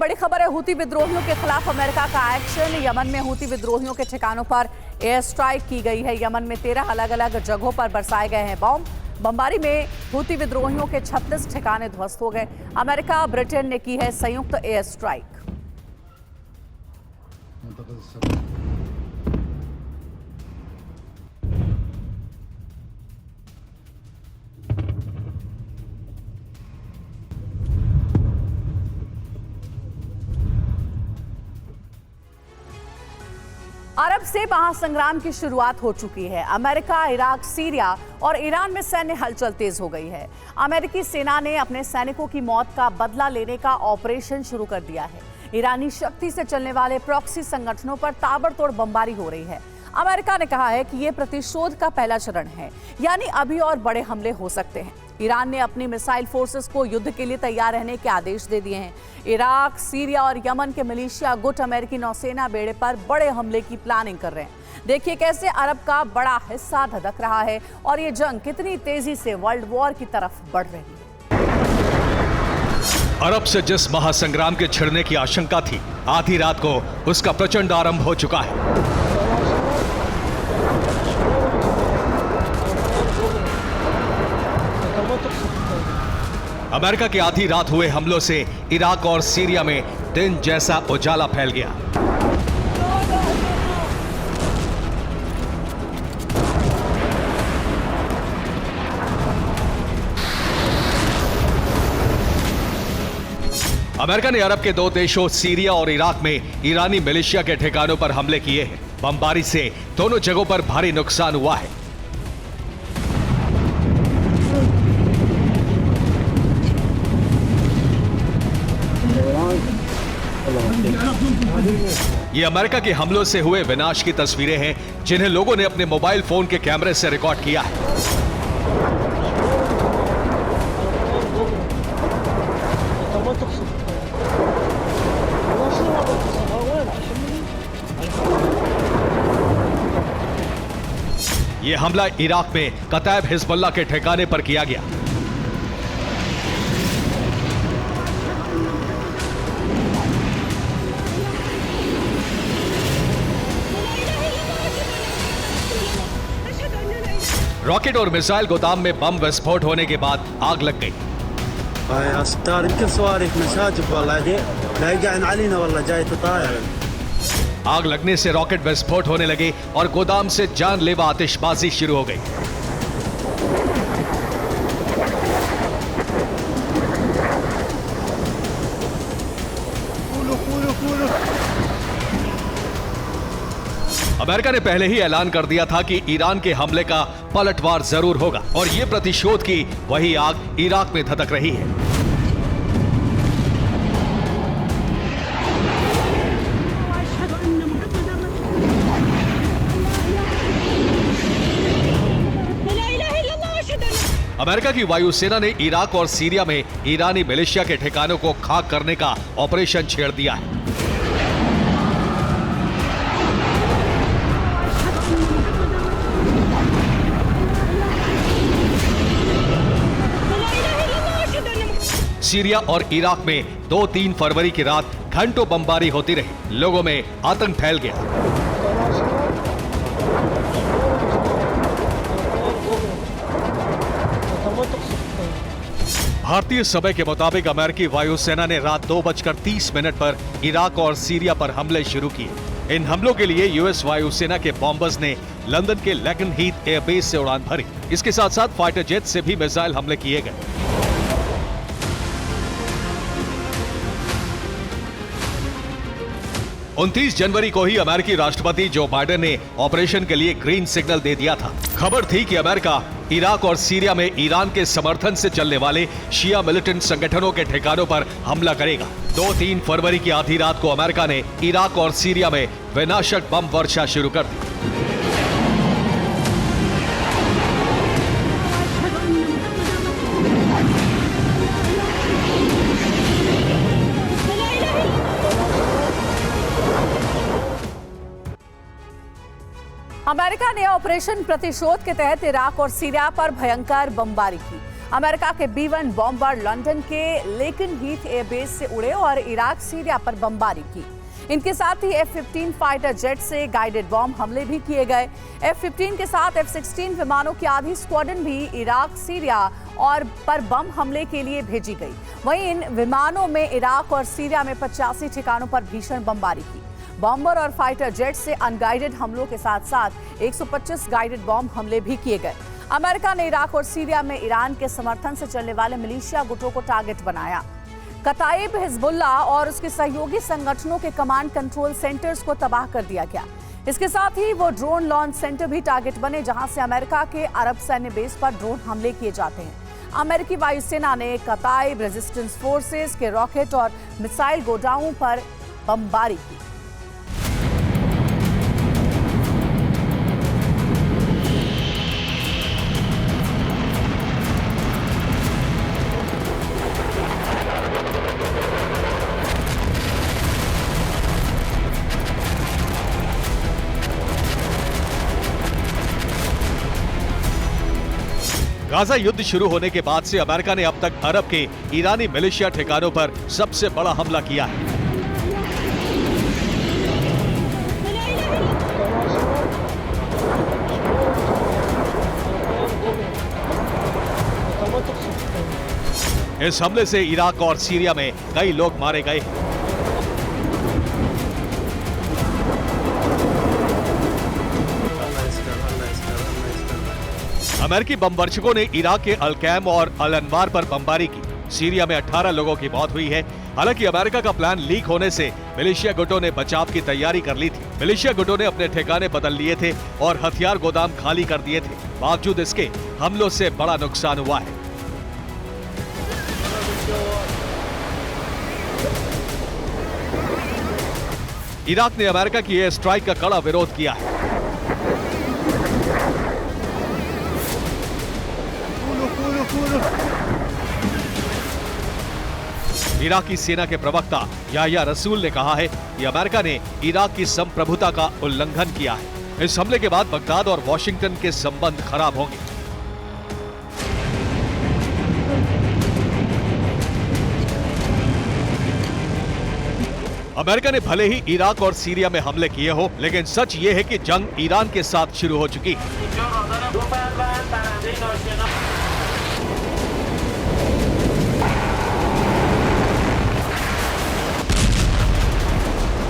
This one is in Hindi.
बड़ी खबर है, हूती विद्रोहियों के खिलाफ अमेरिका का एक्शन। यमन में हूती विद्रोहियों के ठिकानों पर एयर स्ट्राइक की गई है। यमन में 13 अलग अलग जगहों पर बरसाए गए हैं बम। बमबारी में हूती विद्रोहियों के 36 ठिकाने ध्वस्त हो गए। अमेरिका ब्रिटेन ने की है संयुक्त एयर स्ट्राइक। अरब से महासंग्राम की शुरुआत हो चुकी है। अमेरिका, इराक, सीरिया और ईरान में सैन्य हलचल तेज हो गई है। अमेरिकी सेना ने अपने सैनिकों की मौत का बदला लेने का ऑपरेशन शुरू कर दिया है। ईरानी शक्ति से चलने वाले प्रॉक्सी संगठनों पर ताबड़तोड़ बमबारी हो रही है। अमेरिका ने कहा है कि यह प्रतिशोध का पहला चरण है, यानी अभी और बड़े हमले हो सकते हैं। ईरान ने अपनी मिसाइल फोर्सेस को युद्ध के लिए तैयार रहने के आदेश दे दिए हैं। इराक, सीरिया और यमन के मिलिशिया गुट अमेरिकी नौसेना बेड़े पर बड़े हमले की प्लानिंग कर रहे हैं। देखिए कैसे अरब का बड़ा हिस्सा धधक रहा है और ये जंग कितनी तेजी से वर्ल्ड वॉर की तरफ बढ़ रही है। अरब से जिस महासंग्राम के छिड़ने की आशंका थी, आधी रात को उसका प्रचंड आरंभ हो चुका है। अमेरिका की आधी रात हुए हमलों से इराक और सीरिया में दिन जैसा उजाला फैल गया। अमेरिका ने अरब के दो देशों सीरिया और इराक में ईरानी मिलिशिया के ठिकानों पर हमले किए हैं। बमबारी से दोनों जगहों पर भारी नुकसान हुआ है। ये अमेरिका के हमलों से हुए विनाश की तस्वीरें हैं, जिन्हें लोगों ने अपने मोबाइल फोन के कैमरे से रिकॉर्ड किया है। ये हमला इराक में कतैब हिजबुल्लाह के ठिकाने पर किया गया। रॉकेट और मिसाइल गोदाम में बम विस्फोट होने के बाद आग लग गई। आग लगने से रॉकेट विस्फोट होने लगे और गोदाम से जानलेवा आतिशबाजी शुरू हो गई। अमेरिका ने पहले ही ऐलान कर दिया था कि ईरान के हमले का पलटवार जरूर होगा और ये प्रतिशोध की वही आग इराक में धधक रही है। अमेरिका की वायुसेना ने इराक और सीरिया में ईरानी मिलिशिया के ठिकानों को खाक करने का ऑपरेशन छेड़ दिया है। सीरिया और इराक में 2-3 फरवरी की रात घंटों बमबारी होती रही। लोगों में आतंक फैल गया। भारतीय समय के मुताबिक अमेरिकी वायुसेना ने रात 2:30 पर इराक और सीरिया पर हमले शुरू किए। इन हमलों के लिए यूएस वायुसेना के बॉम्बर्स ने लंदन के लेकन हीथ एयरबेस से उड़ान भरी। इसके साथ साथ फाइटर जेट से भी मिसाइल हमले किए गए। उनतीस जनवरी को ही अमेरिकी राष्ट्रपति जो बाइडेन ने ऑपरेशन के लिए ग्रीन सिग्नल दे दिया था। खबर थी कि अमेरिका इराक और सीरिया में ईरान के समर्थन से चलने वाले शिया मिलिटेंट संगठनों के ठिकानों पर हमला करेगा। 2-3 फरवरी की आधी रात को अमेरिका ने इराक और सीरिया में विनाशक बम वर्षा शुरू कर दी। अमेरिका ने ऑपरेशन प्रतिशोध के तहत इराक और सीरिया पर भयंकर बमबारी की। अमेरिका के B-1 बॉम्बर लंदन के लेकिन हीथ एयरबेस से उड़े और इराक सीरिया पर बमबारी की। इनके साथ ही F-15 फाइटर जेट से गाइडेड बॉम्ब हमले भी किए गए। F-15 के साथ F-16 विमानों की आधी स्क्वाड्रन भी इराक, सीरिया और पर बम हमले के लिए भेजी गई। वहीं इन विमानों में इराक और सीरिया में 85 ठिकानों पर भीषण बमबारी की। बॉम्बर और फाइटर जेट से अनगाइडेड हमलों के साथ साथ 125 गाइडेड बॉम्ब हमले भी किए गए। अमेरिका ने इराक और सीरिया में ईरान के समर्थन से चलने वाले मिलिशिया गुटों को टारगेट बनाया। कताइब, हिजबुल्ला और उसके सहयोगी संगठनों के कमांड कंट्रोल सेंटर्स को तबाह कर दिया गया। इसके साथ ही वो ड्रोन लॉन्च सेंटर भी टारगेट बने, जहां से अमेरिका के अरब सैन्य बेस पर ड्रोन हमले किए जाते हैं। अमेरिकी वायुसेना ने कताइब रेजिस्टेंस फोर्सेस के रॉकेट और मिसाइल गोडाउन पर बमबारी की। गाजा युद्ध शुरू होने के बाद से अमेरिका ने अब तक अरब के ईरानी मिलिशिया ठिकानों पर सबसे बड़ा हमला किया है। इस हमले से इराक और सीरिया में कई लोग मारे गए हैं। अमेरिकी बमवर्षकों ने इराक के अल-कैम और अल-अनवार पर बमबारी की। सीरिया में 18 लोगों की मौत हुई है। हालांकि अमेरिका का प्लान लीक होने से मिलिशिया गुटों ने बचाव की तैयारी कर ली थी। मिलिशिया गुटों ने अपने ठिकाने बदल लिए थे और हथियार गोदाम खाली कर दिए थे। बावजूद इसके हमलों से बड़ा नुकसान हुआ है। इराक ने अमेरिका की एयर स्ट्राइक का कड़ा विरोध किया है। इराकी सेना के प्रवक्ता याह्या रसूल ने कहा है कि अमेरिका ने इराक की संप्रभुता का उल्लंघन किया है। इस हमले के बाद बगदाद और वॉशिंगटन के संबंध खराब होंगे। अमेरिका ने भले ही इराक और सीरिया में हमले किए हो, लेकिन सच ये है कि जंग ईरान के साथ शुरू हो चुकी है।